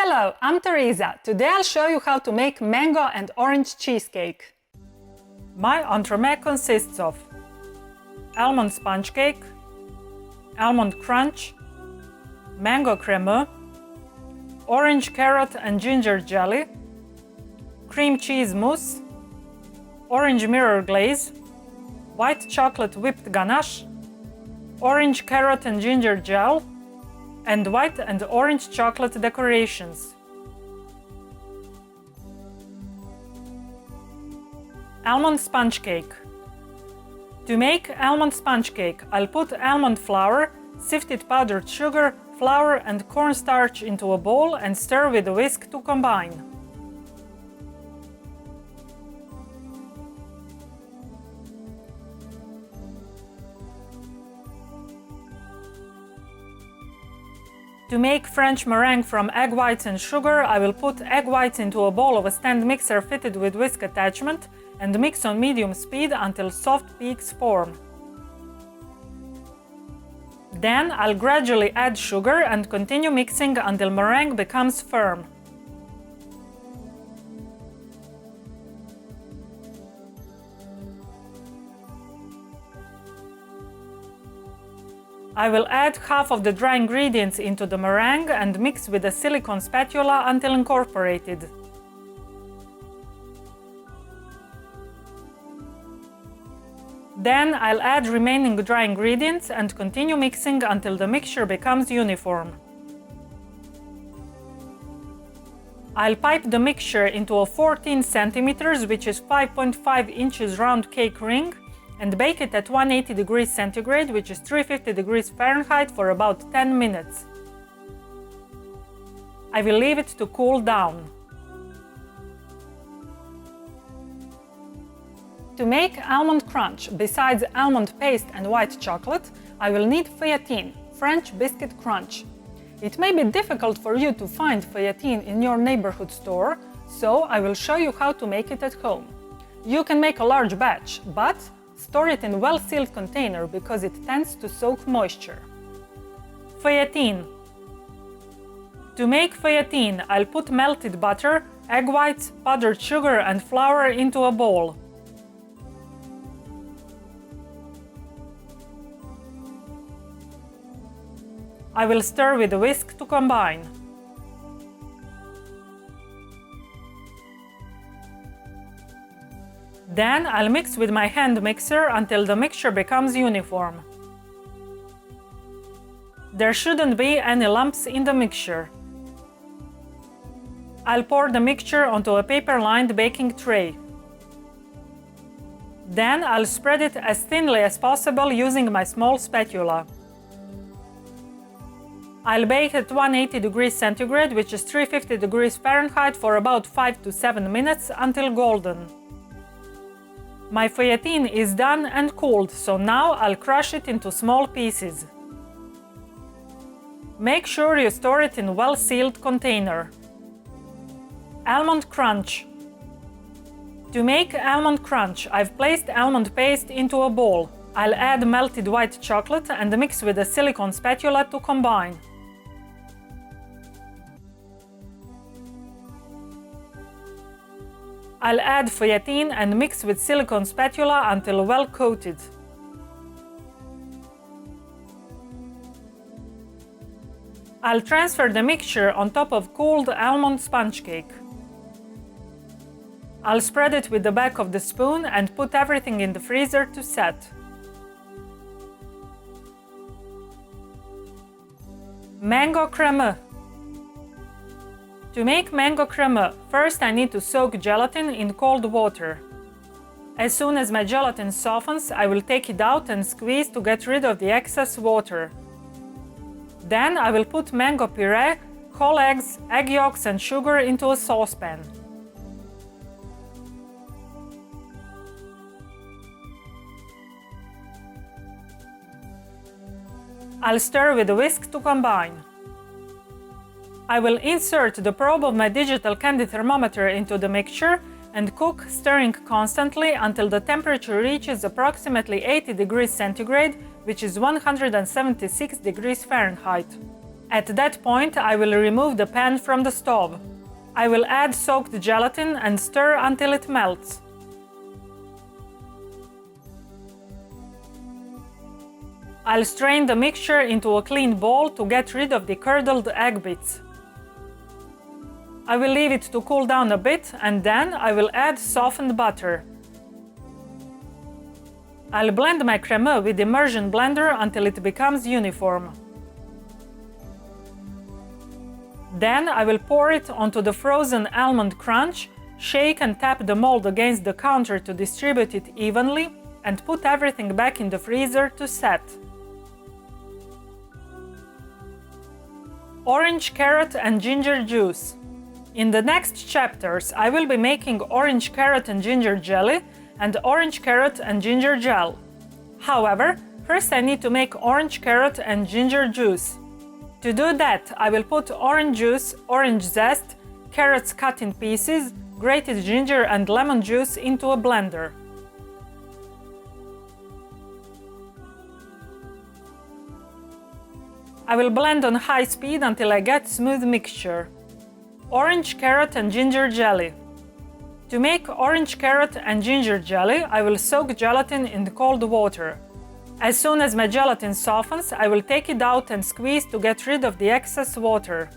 Hello, I'm Tereza. Today I'll show you how to make mango and orange cheesecake. My entremet consists of almond sponge cake, almond crunch, mango crème, orange carrot and ginger jelly, cream cheese mousse, orange mirror glaze, white chocolate whipped ganache, orange carrot and ginger gel, and white and orange chocolate decorations. Almond sponge cake. To make almond sponge cake, I'll put almond flour, sifted powdered sugar, flour and cornstarch into a bowl and stir with a whisk to combine. To make French meringue from egg whites and sugar, I will put egg whites into a bowl of a stand mixer fitted with whisk attachment and mix on medium speed until soft peaks form. Then I'll gradually add sugar and continue mixing until meringue becomes firm. I will add half of the dry ingredients into the meringue and mix with a silicone spatula until incorporated. Then I'll add remaining dry ingredients and continue mixing until the mixture becomes uniform. I'll pipe the mixture into a 14 cm, which is 5.5 inches round cake ring, and bake it at 180 degrees centigrade, which is 350 degrees Fahrenheit, for about 10 minutes. I will leave it to cool down. To make almond crunch, besides almond paste and white chocolate, I will need feuilletine, French biscuit crunch. It may be difficult for you to find feuilletine in your neighborhood store, so I will show you how to make it at home. You can make a large batch, but store it in a well-sealed container because it tends to soak moisture. Feuilletine. To make feuilletine, I'll put melted butter, egg whites, powdered sugar and flour into a bowl. I will stir with a whisk to combine. Then I'll mix with my hand mixer until the mixture becomes uniform. There shouldn't be any lumps in the mixture. I'll pour the mixture onto a paper-lined baking tray. Then I'll spread it as thinly as possible using my small spatula. I'll bake at 180 degrees centigrade, which is 350 degrees Fahrenheit, for about 5 to 7 minutes until golden. My feuilletine is done and cooled, so now I'll crush it into small pieces. Make sure you store it in a well-sealed container. Almond crunch. To make almond crunch, I've placed almond paste into a bowl. I'll add melted white chocolate and mix with a silicone spatula to combine. I'll add feuilletine and mix with silicone spatula until well coated. I'll transfer the mixture on top of cooled almond sponge cake. I'll spread it with the back of the spoon and put everything in the freezer to set. Mango crème. To make mango crème, first I need to soak gelatin in cold water. As soon as my gelatin softens, I will take it out and squeeze to get rid of the excess water. Then I will put mango puree, whole eggs, egg yolks and sugar into a saucepan. I'll stir with a whisk to combine. I will insert the probe of my digital candy thermometer into the mixture and cook, stirring constantly until the temperature reaches approximately 80 degrees centigrade, which is 176 degrees Fahrenheit. At that point, I will remove the pan from the stove. I will add soaked gelatin and stir until it melts. I'll strain the mixture into a clean bowl to get rid of the curdled egg bits. I will leave it to cool down a bit and then I will add softened butter. I'll blend my crème with immersion blender until it becomes uniform. Then I will pour it onto the frozen almond crunch, shake and tap the mold against the counter to distribute it evenly, and put everything back in the freezer to set. Orange, carrot and ginger juice. In the next chapters, I will be making orange carrot and ginger jelly and orange carrot and ginger gel. However, first I need to make orange carrot and ginger juice. To do that, I will put orange juice, orange zest, carrots cut in pieces, grated ginger and lemon juice into a blender. I will blend on high speed until I get smooth mixture. Orange carrot and ginger jelly. To make orange carrot and ginger jelly, I will soak gelatin in cold water. As soon as my gelatin softens, I will take it out and squeeze to get rid of the excess water.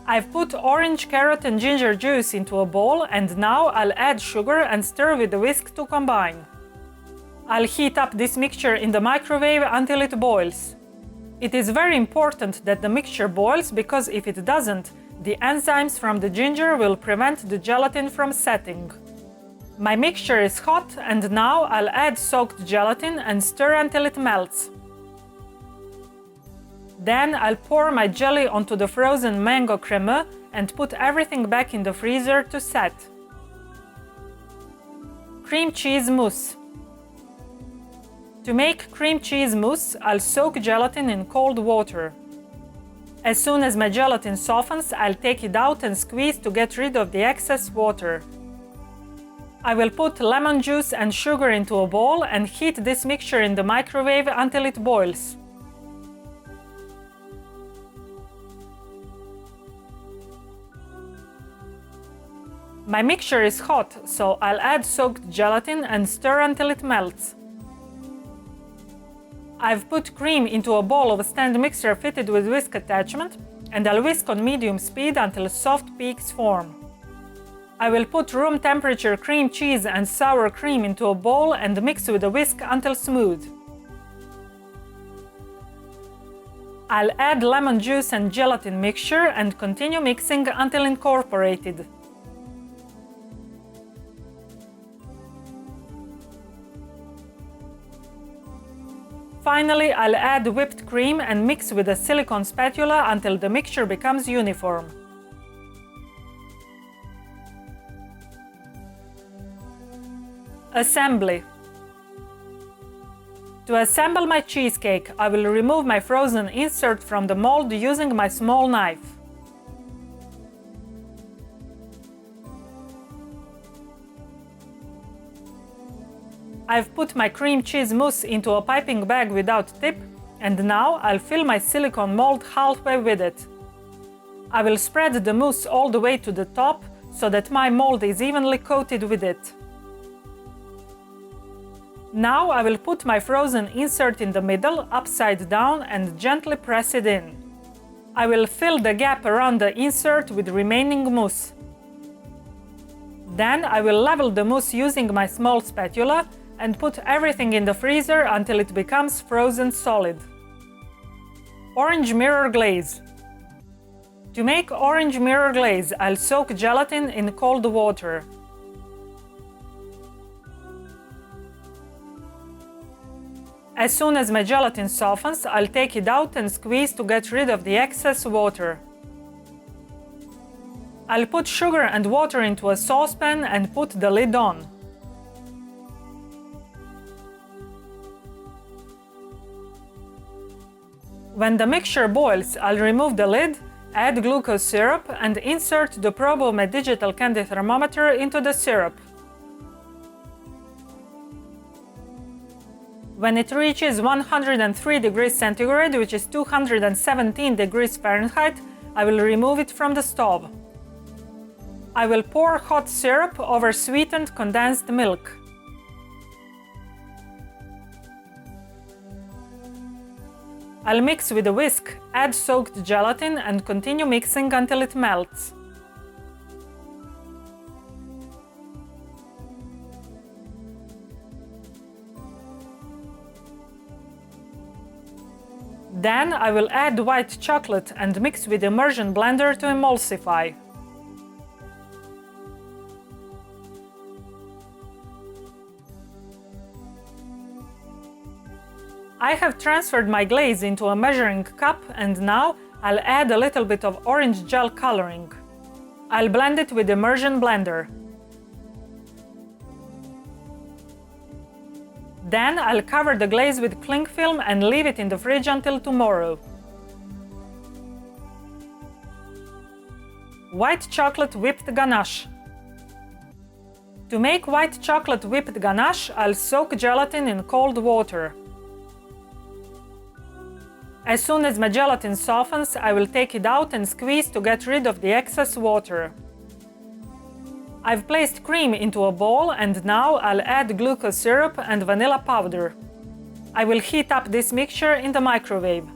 I've put orange, carrot and ginger juice into a bowl and now I'll add sugar and stir with a whisk to combine. I'll heat up this mixture in the microwave until it boils. It is very important that the mixture boils because if it doesn't, the enzymes from the ginger will prevent the gelatin from setting. My mixture is hot and now I'll add soaked gelatin and stir until it melts. Then I'll pour my jelly onto the frozen mango crème and put everything back in the freezer to set. Cream cheese mousse. To make cream cheese mousse, I'll soak gelatin in cold water. As soon as my gelatin softens, I'll take it out and squeeze to get rid of the excess water. I will put lemon juice and sugar into a bowl and heat this mixture in the microwave until it boils. My mixture is hot, so I'll add soaked gelatin and stir until it melts. I've put cream into a bowl of a stand mixer fitted with whisk attachment and I'll whisk on medium speed until soft peaks form. I will put room temperature cream cheese and sour cream into a bowl and mix with a whisk until smooth. I'll add lemon juice and gelatin mixture and continue mixing until incorporated. Finally, I'll add whipped cream and mix with a silicone spatula until the mixture becomes uniform. Assembly. To assemble my cheesecake, I will remove my frozen insert from the mold using my small knife. I've put my cream cheese mousse into a piping bag without tip, and now I'll fill my silicone mold halfway with it. I will spread the mousse all the way to the top so that my mold is evenly coated with it. Now I will put my frozen insert in the middle, upside down, and gently press it in. I will fill the gap around the insert with remaining mousse. Then I will level the mousse using my small spatula and put everything in the freezer until it becomes frozen solid. Orange mirror glaze. To make orange mirror glaze, I'll soak gelatin in cold water. As soon as my gelatin softens, I'll take it out and squeeze to get rid of the excess water. I'll put sugar and water into a saucepan and put the lid on. When the mixture boils, I'll remove the lid, add glucose syrup, and insert the probe of my digital candy thermometer into the syrup. When it reaches 103 degrees centigrade, which is 217 degrees Fahrenheit, I will remove it from the stove. I will pour hot syrup over sweetened condensed milk. I'll mix with a whisk, add soaked gelatin and continue mixing until it melts. Then I will add white chocolate and mix with immersion blender to emulsify. I have transferred my glaze into a measuring cup and now I'll add a little bit of orange gel coloring. I'll blend it with immersion blender. Then I'll cover the glaze with cling film and leave it in the fridge until tomorrow. White chocolate whipped ganache. To make white chocolate whipped ganache, I'll soak gelatin in cold water. As soon as my gelatin softens, I will take it out and squeeze to get rid of the excess water. I've placed cream into a bowl and now I'll add glucose syrup and vanilla powder. I will heat up this mixture in the microwave.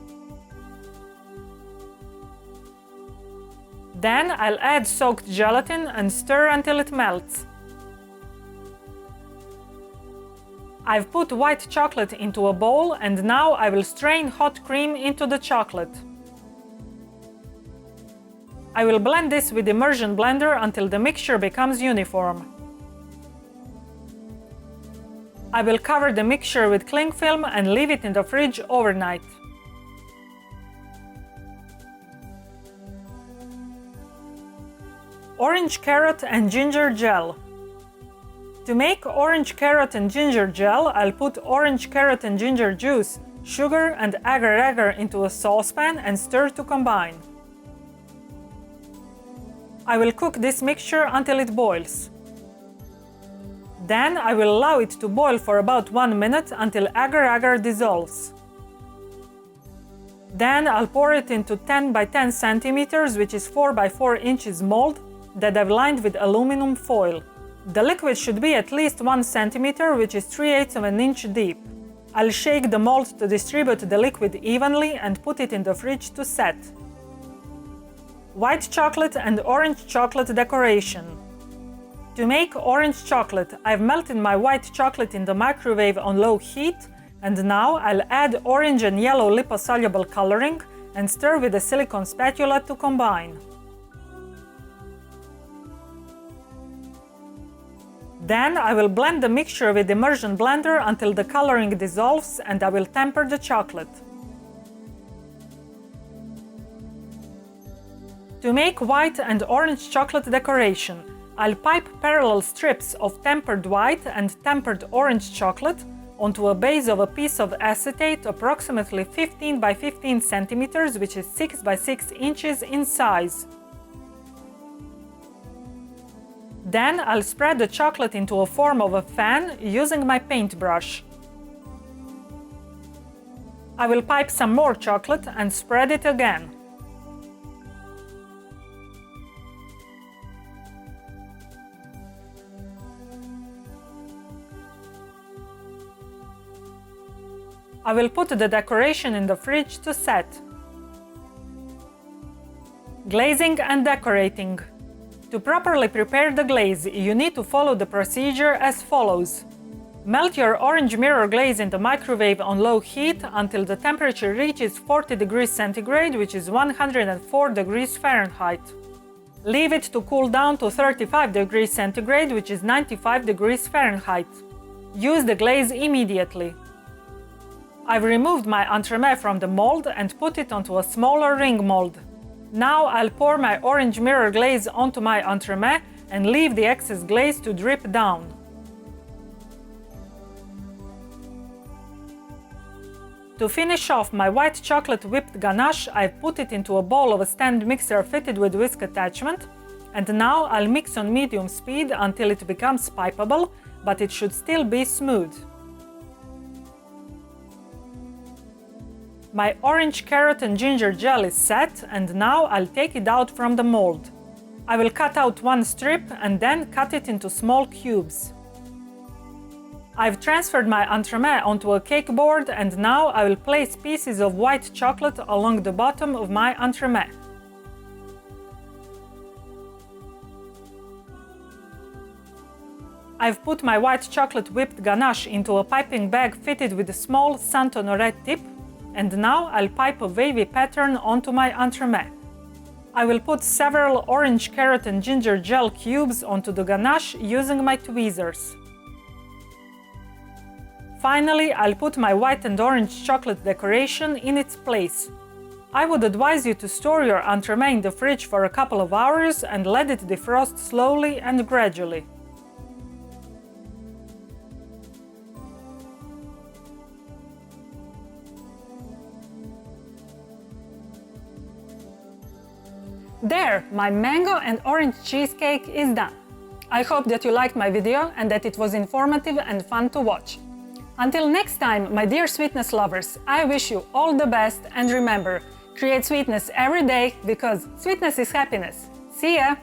Then I'll add soaked gelatin and stir until it melts. I've put white chocolate into a bowl and now I will strain hot cream into the chocolate. I will blend this with immersion blender until the mixture becomes uniform. I will cover the mixture with cling film and leave it in the fridge overnight. Orange carrot and ginger gel. To make orange carrot and ginger gel, I'll put orange carrot and ginger juice, sugar and agar-agar into a saucepan and stir to combine. I will cook this mixture until it boils. Then I will allow it to boil for about 1 minute until agar-agar dissolves. Then I'll pour it into 10 by 10 centimeters, which is 4 by 4 inches mold that I've lined with aluminum foil. The liquid should be at least 1 centimeter, which is 3/8 of an inch deep. I'll shake the mold to distribute the liquid evenly and put it in the fridge to set. White chocolate and orange chocolate decoration. To make orange chocolate, I've melted my white chocolate in the microwave on low heat, and now I'll add orange and yellow liposoluble coloring and stir with a silicone spatula to combine. Then I will blend the mixture with immersion blender until the coloring dissolves and I will temper the chocolate. To make white and orange chocolate decoration, I'll pipe parallel strips of tempered white and tempered orange chocolate onto a base of a piece of acetate approximately 15 by 15 centimeters, which is 6 by 6 inches in size. Then I'll spread the chocolate into a form of a fan using my paintbrush. I will pipe some more chocolate and spread it again. I will put the decoration in the fridge to set. Glazing and decorating. To properly prepare the glaze, you need to follow the procedure as follows. Melt your orange mirror glaze in the microwave on low heat until the temperature reaches 40 degrees centigrade, which is 104 degrees Fahrenheit. Leave it to cool down to 35 degrees centigrade, which is 95 degrees Fahrenheit. Use the glaze immediately. I've removed my entremet from the mold and put it onto a smaller ring mold. Now I'll pour my orange mirror glaze onto my entremet and leave the excess glaze to drip down. To finish off my white chocolate whipped ganache, I've put it into a bowl of a stand mixer fitted with whisk attachment, and now I'll mix on medium speed until it becomes pipeable, but it should still be smooth. My orange carrot and ginger gel is set, and now I'll take it out from the mold. I will cut out one strip and then cut it into small cubes. I've transferred my entremet onto a cake board, and now I will place pieces of white chocolate along the bottom of my entremet. I've put my white chocolate whipped ganache into a piping bag fitted with a small Saint Honoré tip, and now I'll pipe a wavy pattern onto my entremet. I will put several orange carrot and ginger gel cubes onto the ganache using my tweezers. Finally, I'll put my white and orange chocolate decoration in its place. I would advise you to store your entremet in the fridge for a couple of hours and let it defrost slowly and gradually. There, my mango and orange cheesecake is done. I hope that you liked my video and that it was informative and fun to watch. Until next time, my dear sweetness lovers, I wish you all the best, and remember, create sweetness every day because sweetness is happiness. See ya!